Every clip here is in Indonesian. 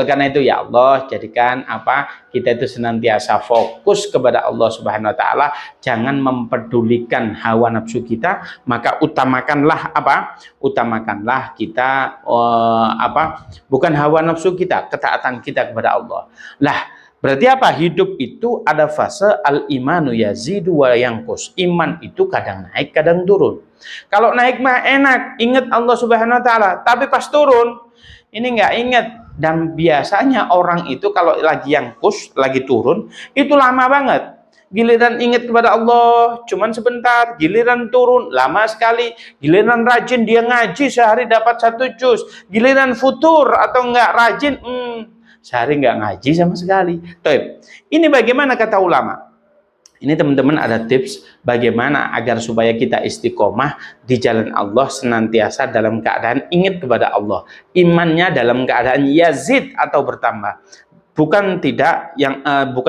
Oleh karena itu ya Allah, jadikan kita itu senantiasa fokus kepada Allah Subhanahu wa taala, jangan mempedulikan hawa nafsu kita, maka utamakanlah Utamakanlah kita bukan hawa nafsu kita, ketaatan kita kepada Allah. Lah, berarti hidup itu ada fase al-imanu yazidu wa yanqus. Iman itu kadang naik, kadang turun. Kalau naik mah enak, ingat Allah Subhanahu wa taala, tapi pas turun ini nggak ingat. Dan biasanya orang itu kalau lagi yanqus, lagi turun, itu lama banget. Giliran ingat kepada Allah cuman sebentar, giliran turun lama sekali, giliran rajin dia ngaji sehari dapat 1 juz, giliran futur atau nggak rajin sehari nggak ngaji sama sekali. Ini bagaimana kata ulama? Ini teman-teman ada tips bagaimana agar supaya kita istiqomah di jalan Allah, senantiasa dalam keadaan ingat kepada Allah. Imannya dalam keadaan yazid atau bertambah. Bukan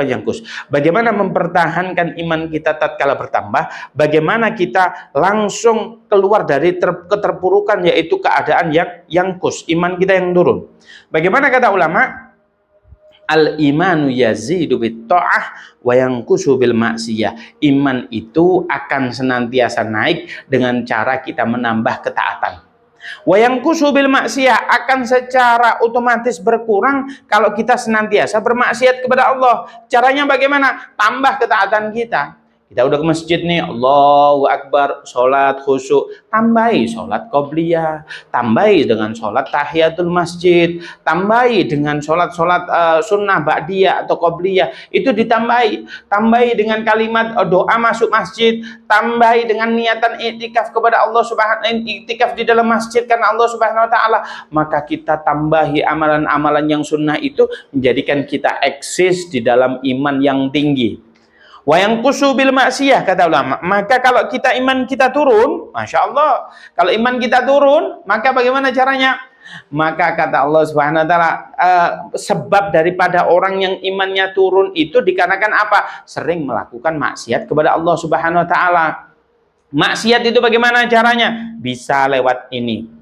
yanqus. Bagaimana mempertahankan iman kita tatkala bertambah? Bagaimana kita langsung keluar dari keterpurukan, yaitu keadaan yang yanqus, iman kita yang turun. Bagaimana kata ulama? Al-imanu yazidu bit ta'ah wa yanqusu bil maksiyah. Iman itu akan senantiasa naik dengan cara kita menambah ketaatan. Wa yanqusu bil maksiyah, akan secara otomatis berkurang kalau kita senantiasa bermaksiat kepada Allah. Caranya bagaimana? Tambah ketaatan kita. Kita udah ke masjid nih, Allahu Akbar, sholat khusyuk, tambahi sholat qobliyah, tambahi dengan sholat tahiyatul masjid, tambahi dengan sholat sunnah ba'diyah atau qobliyah, itu tambahi dengan kalimat doa masuk masjid, tambahi dengan niatan iktikaf kepada Allah iktikaf di dalam masjid karena Allah Subhanahu wa taala. Maka kita tambahi amalan-amalan yang sunnah itu, menjadikan kita eksis di dalam iman yang tinggi. Wa yanqusu bil maksiyah, kata ulama. Maka kalau iman kita turun, Masya Allah, kalau iman kita turun, maka bagaimana caranya? Maka kata Allah Subhanahu wa taala, sebab daripada orang yang imannya turun itu dikarenakan sering melakukan maksiat kepada Allah Subhanahu wa taala. Maksiat itu bagaimana caranya? Bisa lewat ini.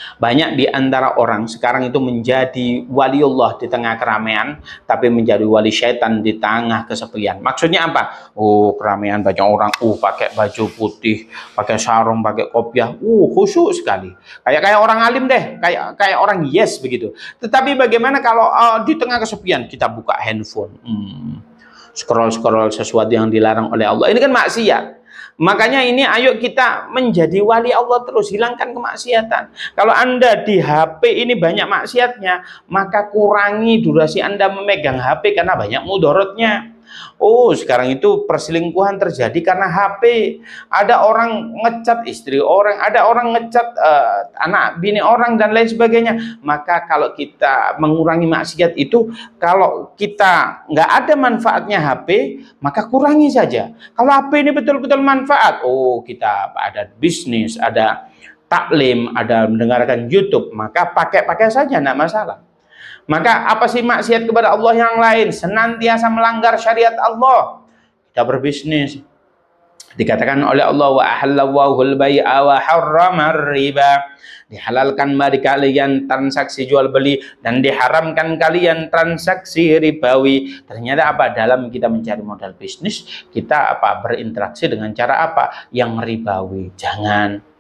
Banyak di antara orang sekarang itu menjadi waliullah di tengah keramaian, tapi menjadi wali syaitan di tengah kesepian. Maksudnya apa? Keramaian banyak orang, pakai baju putih, pakai sarung, pakai kopiah, khusyuk sekali. Kayak orang alim deh, kayak orang yes begitu. Tetapi bagaimana kalau di tengah kesepian kita buka handphone, scroll sesuatu yang dilarang oleh Allah? Ini kan maksiat. Makanya ini ayo kita menjadi wali Allah terus, hilangkan kemaksiatan. Kalau Anda di HP ini banyak maksiatnya, maka kurangi durasi Anda memegang HP karena banyak mudaratnya. Sekarang itu perselingkuhan terjadi karena HP. Ada orang ngecat istri orang, ada orang ngecat anak bini orang dan lain sebagainya. Maka kalau kita mengurangi maksiat itu, kalau kita nggak ada manfaatnya HP, maka kurangi saja. Kalau HP ini betul-betul manfaat, kita ada bisnis, ada taklim, ada mendengarkan YouTube, maka pakai saja, nggak masalah. Maka apa sih maksiat kepada Allah yang lain? Senantiasa melanggar syariat Allah. Kita berbisnis, dikatakan oleh Allah, wa ahallallahu al-bai'a wa harramar riba. Dihalalkan bagi kalian transaksi jual beli dan diharamkan kalian transaksi ribawi. Ternyata dalam kita mencari modal bisnis, kita berinteraksi dengan cara yang ribawi. Jangan.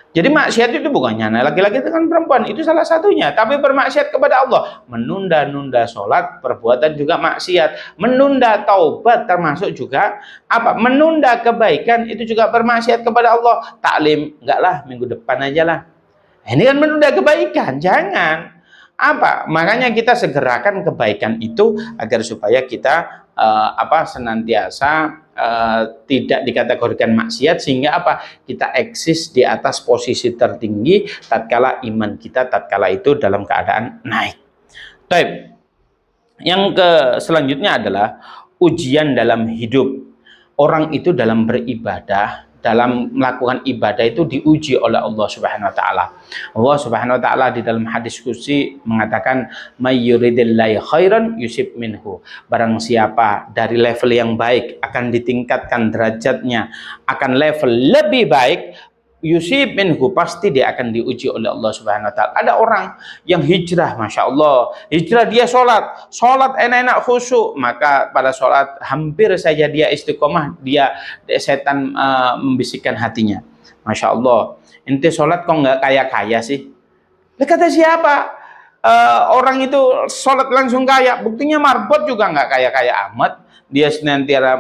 Jadi maksiat itu bukannya laki-laki dengan perempuan, itu salah satunya. Tapi bermaksiat kepada Allah, menunda-nunda sholat, perbuatan juga maksiat. Menunda taubat termasuk juga menunda kebaikan, itu juga bermaksiat kepada Allah. Taklim, enggak lah, minggu depan aja lah. Ini kan menunda kebaikan, jangan. Makanya kita segerakan kebaikan itu agar supaya kita senantiasa tidak dikategorikan maksiat, sehingga kita eksis di atas posisi tertinggi tatkala iman kita itu dalam keadaan naik. Yang selanjutnya adalah ujian dalam hidup. Orang itu dalam beribadah, dalam melakukan ibadah itu diuji oleh Allah Subhanahu wa taala. Allah Subhanahu wa taala di dalam hadis qudsi mengatakan, may yuridillahu khairan yusib minhu. Barang siapa dari level yang baik akan ditingkatkan derajatnya, akan level lebih baik yusib minhu, pasti dia akan diuji oleh Allah Subhanahu wa taala. Ada orang yang hijrah, Masya Allah, hijrah, dia sholat enak-enak khusyuk, maka pada sholat hampir saja dia istiqomah, setan membisikkan hatinya, Masya Allah, ente sholat kok nggak kaya-kaya sih? Kata siapa? Orang itu sholat langsung kaya, buktinya marbot juga nggak kaya-kaya amat. Dia senantiasa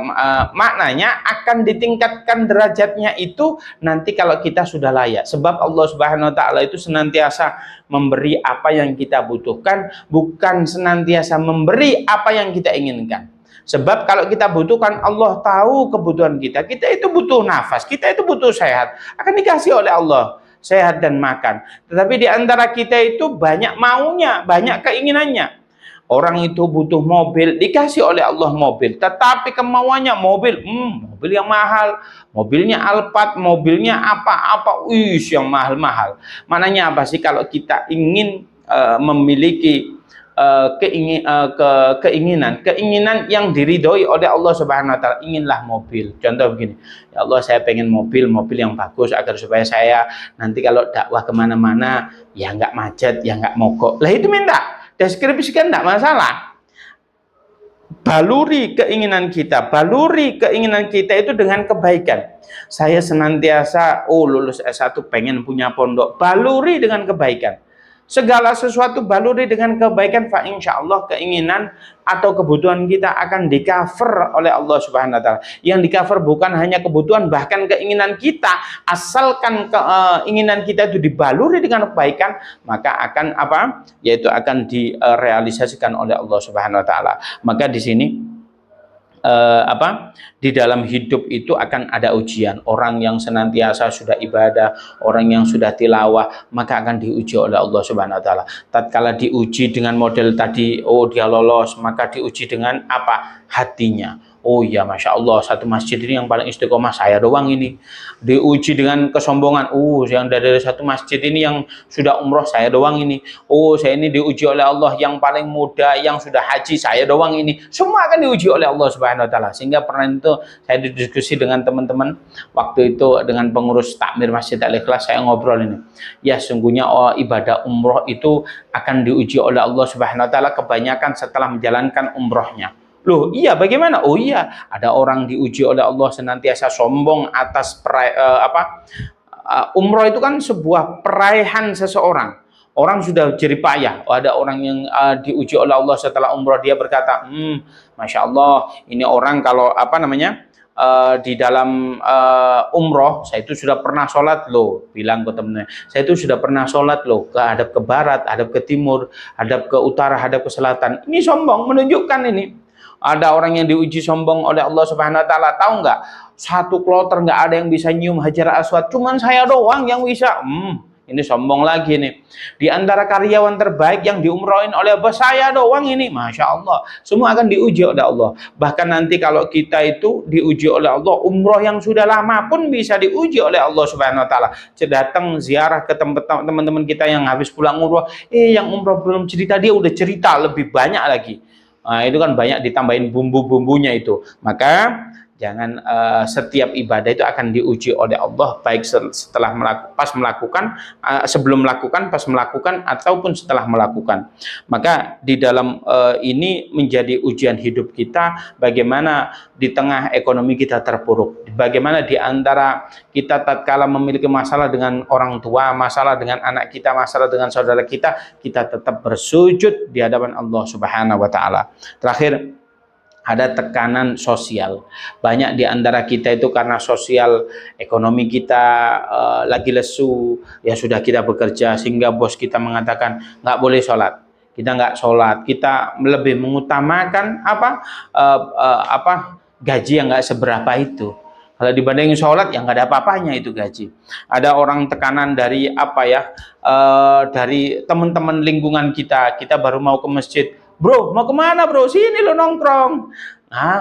maknanya akan ditingkatkan derajatnya itu nanti kalau kita sudah layak. Sebab Allah Subhanahu wa taala itu senantiasa memberi apa yang kita butuhkan, bukan senantiasa memberi apa yang kita inginkan. Sebab kalau kita butuhkan, Allah tahu kebutuhan kita. Kita itu butuh nafas, kita itu butuh sehat, akan dikasih oleh Allah sehat dan makan. Tetapi di antara kita itu banyak maunya, banyak keinginannya. Orang itu butuh mobil, dikasih oleh Allah mobil, tetapi kemauannya mobil yang mahal, mobilnya Alphard, mobilnya apa-apa, yang mahal-mahal. Maknanya apa sih? Kalau kita ingin memiliki keinginan yang diridhoi oleh Allah Subhanahu wa taala, inginlah mobil. Contoh begini, ya Allah, saya pengen mobil yang bagus agar supaya saya nanti kalau dakwah kemana-mana ya nggak macet, ya nggak mogok. Lah itu minta, deskripsikan, tidak masalah. Baluri keinginan kita itu dengan kebaikan. Saya senantiasa lulus S1 pengen punya pondok, baluri dengan kebaikan. Segala sesuatu baluri dengan kebaikan, fa insya Allah keinginan atau kebutuhan kita akan di-cover oleh Allah Subhanahu wa taala. Yang di-cover bukan hanya kebutuhan, bahkan keinginan kita, asalkan keinginan kita itu dibaluri dengan kebaikan, maka akan apa? Yaitu akan direalisasikan oleh Allah Subhanahu wa taala. Maka di sini di dalam hidup itu akan ada ujian. Orang yang senantiasa sudah ibadah, orang yang sudah tilawah, maka akan diuji oleh Allah Subhanahu wa taala. Tatkala diuji dengan model tadi, dia lolos, maka diuji dengan apa? Hatinya. Oh ya, Masya Allah, satu masjid ini yang paling istiqomah saya doang ini. Diuji dengan kesombongan, yang dari satu masjid ini yang sudah umroh saya doang ini. Saya ini diuji oleh Allah, yang paling muda yang sudah haji saya doang ini. Semua akan diuji oleh Allah Subhanahu wa taala. Sehingga pernah itu saya didiskusi dengan teman-teman waktu itu dengan pengurus takmir Masjid Al-Ikhlas, saya ngobrol ini. Ya, sungguhnya ibadah umroh itu akan diuji oleh Allah Subhanahu wa taala kebanyakan setelah menjalankan umrohnya. Loh, iya, bagaimana? Oh iya, ada orang diuji oleh Allah senantiasa sombong atas umroh itu kan sebuah peraihan seseorang. Orang sudah jeripayah. Ada orang yang diuji oleh Allah setelah umroh, dia berkata, Masya Allah, ini orang kalau di dalam umroh, saya itu sudah pernah sholat loh, bilang ke temennya, saya itu sudah pernah sholat loh, hadap ke barat, hadap ke timur, hadap ke utara, hadap ke selatan. Ini sombong, menunjukkan ini. Ada orang yang diuji sombong oleh Allah Subhanahu wa taala, tahu nggak? Satu kloter nggak ada yang bisa nyium Hajar Aswad, cuman saya doang yang bisa. Ini sombong lagi nih. Di antara karyawan terbaik yang diumrohin oleh bos, saya doang ini, Masya Allah. Semua akan diuji oleh Allah. Bahkan nanti kalau kita itu diuji oleh Allah, umroh yang sudah lama pun bisa diuji oleh Allah Subhanahu wa taala. Datang ziarah ke tempat teman-teman kita yang habis pulang umroh, yang umroh belum cerita, dia udah cerita lebih banyak lagi. Nah, itu kan banyak ditambahin bumbu-bumbunya itu. Maka jangan setiap ibadah itu akan diuji oleh Allah, baik setelah melakukan, sebelum melakukan, pas melakukan, ataupun setelah melakukan. Maka di dalam ini menjadi ujian hidup kita, bagaimana di tengah ekonomi kita terpuruk, bagaimana di antara kita tatkala memiliki masalah dengan orang tua, masalah dengan anak kita, masalah dengan saudara kita, kita tetap bersujud di hadapan Allah Subhanahu wa taala. Terakhir, ada tekanan sosial. Banyak di antara kita itu karena sosial ekonomi kita lagi lesu, ya sudah kita bekerja sehingga bos kita mengatakan nggak boleh sholat. Kita nggak sholat, kita lebih mengutamakan gaji yang nggak seberapa itu. Kalau dibandingin sholat, yang nggak ada apa-apanya itu gaji. Ada orang tekanan dari dari teman-teman lingkungan kita. Kita baru mau ke masjid. Bro, mau kemana bro? Sini lo nongkrong.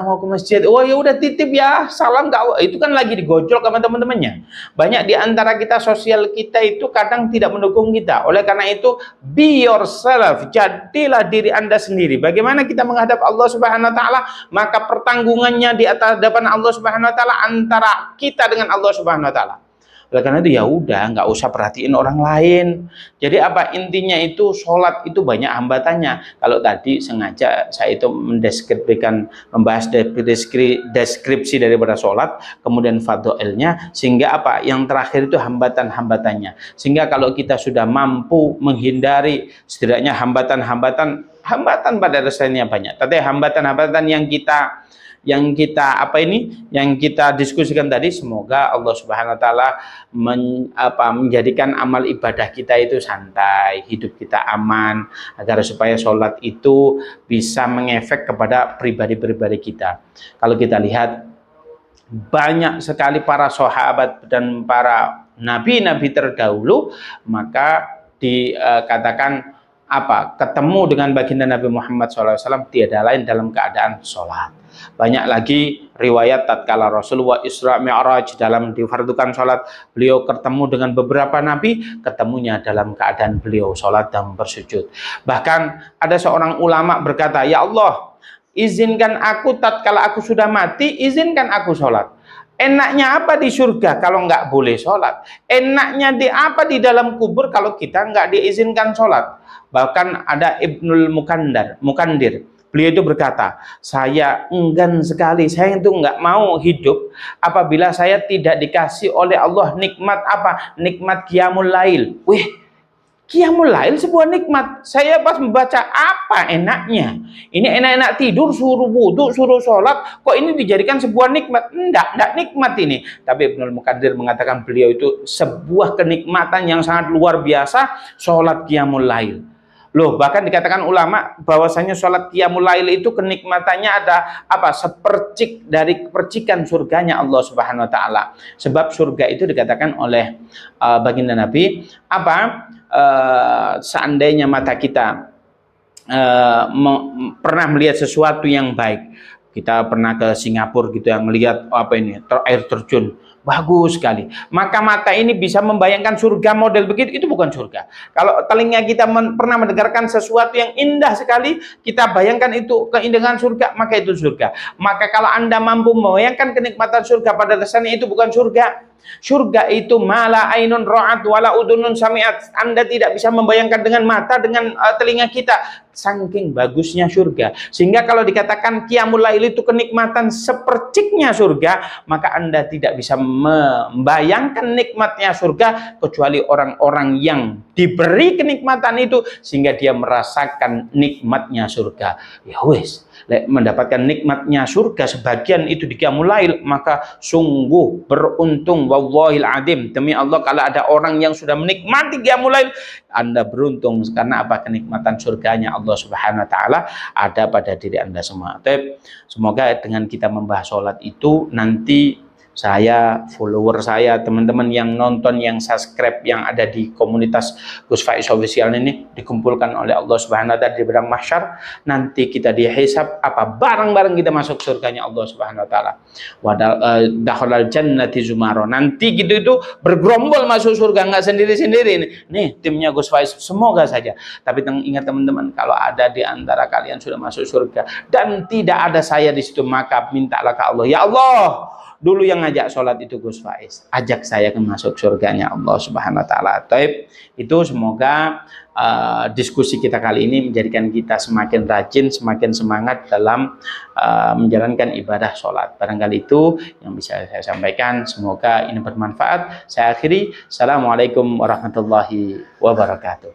Mau ke masjid. Oh ya udah titip ya, salam kak. Itu kan lagi digojol sama teman-temannya. Banyak di antara kita, sosial kita itu kadang tidak mendukung kita. Oleh karena itu, be yourself. Jadilah diri Anda sendiri. Bagaimana kita menghadap Allah Subhanahu wa taala, maka pertanggungannya di atas hadapan Allah Subhanahu wa taala antara kita dengan Allah Subhanahu wa taala. Oleh karena itu ya udah, nggak usah perhatiin orang lain. Jadi apa intinya itu, sholat itu banyak hambatannya. Kalau tadi sengaja saya itu mendeskripsikan, membahas deskripsi daripada sholat, kemudian fadhailnya, sehingga apa yang terakhir itu hambatan-hambatannya. Sehingga kalau kita sudah mampu menghindari setidaknya hambatan pada dasarnya banyak. Tapi hambatan-hambatan yang kita diskusikan tadi, semoga Allah Subhanahu wa taala menjadikan amal ibadah kita itu santai, hidup kita aman, agar supaya sholat itu bisa mengefek kepada pribadi-pribadi kita. Kalau kita lihat banyak sekali para sahabat dan para nabi-nabi terdahulu, maka dikatakan ketemu dengan baginda Nabi Muhammad SAW tiada lain dalam keadaan sholat. Banyak lagi riwayat tatkala Rasulullah Isra Mi'raj dalam difardukan sholat, beliau ketemu dengan beberapa nabi, ketemunya dalam keadaan beliau sholat dan bersujud. Bahkan ada seorang ulama berkata, ya Allah, izinkan aku tatkala aku sudah mati, izinkan aku sholat. Enaknya apa di surga kalau nggak boleh sholat? Enaknya di apa di dalam kubur kalau kita nggak diizinkan sholat? Bahkan ada Ibnul Mukandir, beliau itu berkata, saya enggan sekali, saya itu nggak mau hidup apabila saya tidak dikasih oleh Allah nikmat nikmat qiyamul lail. Qiyamul lail sebuah nikmat. Saya pas membaca, apa enaknya? Ini enak-enak tidur, suruh wudu, suruh sholat, kok ini dijadikan sebuah nikmat? Enggak nikmat ini. Tapi Ibnul Muqaddir mengatakan beliau itu sebuah kenikmatan yang sangat luar biasa, sholat qiyamul lail. Loh, bahkan dikatakan ulama bahwasanya sholat qiyamul lail itu kenikmatannya ada sepercik dari percikan surganya Allah Subhanahu wa taala. Sebab surga itu dikatakan oleh baginda Nabi seandainya mata kita pernah melihat sesuatu yang baik, kita pernah ke Singapura gitu yang melihat air terjun bagus sekali, maka mata ini bisa membayangkan surga model begitu, itu bukan surga. Kalau telinga kita pernah mendengarkan sesuatu yang indah sekali, kita bayangkan itu keindahan surga, maka itu surga. Maka kalau Anda mampu membayangkan kenikmatan surga, pada dasarnya itu bukan surga. Surga itu mala ainun ra'at wala udunun sami'at. Anda tidak bisa membayangkan dengan mata, dengan telinga kita, saking bagusnya surga. Sehingga kalau dikatakan qiyamul lail itu kenikmatan seperciknya surga, maka Anda tidak bisa membayangkan nikmatnya surga kecuali orang-orang yang diberi kenikmatan itu sehingga dia merasakan nikmatnya surga. Ya wis, mendapatkan nikmatnya surga sebagian itu di qiyamul lail, maka sungguh beruntung. Wallahil adim, demi Allah, kalau ada orang yang sudah menikmati qiyamul lail, Anda beruntung, karena kenikmatan surganya Allah Subhanahu wa taala ada pada diri Anda semua. Semoga dengan kita membahas sholat itu, nanti saya, follower saya, teman-teman yang nonton, yang subscribe, yang ada di komunitas Gus Faiz Official ini dikumpulkan oleh Allah Subhanahu wa taala di padang mahsyar. Nanti kita dihisab bareng-bareng kita masuk surganya Allah Subhanahu wa taala. Dakhalal jannati zumara. Nanti gitu itu bergerombol masuk surga, nggak sendiri-sendiri. Nih timnya Gus Faiz, semoga saja. Tapi ingat teman-teman, kalau ada di antara kalian sudah masuk surga dan tidak ada saya di situ, maka mintalah ke Allah, ya Allah, dulu yang ngajak sholat itu Gus Faiz, ajak saya ke masuk surganya Allah Subhanahu wa taala. Itu semoga diskusi kita kali ini menjadikan kita semakin rajin, semakin semangat dalam menjalankan ibadah sholat. Barangkali itu yang bisa saya sampaikan, semoga ini bermanfaat. Saya akhiri, assalamualaikum warahmatullahi wabarakatuh.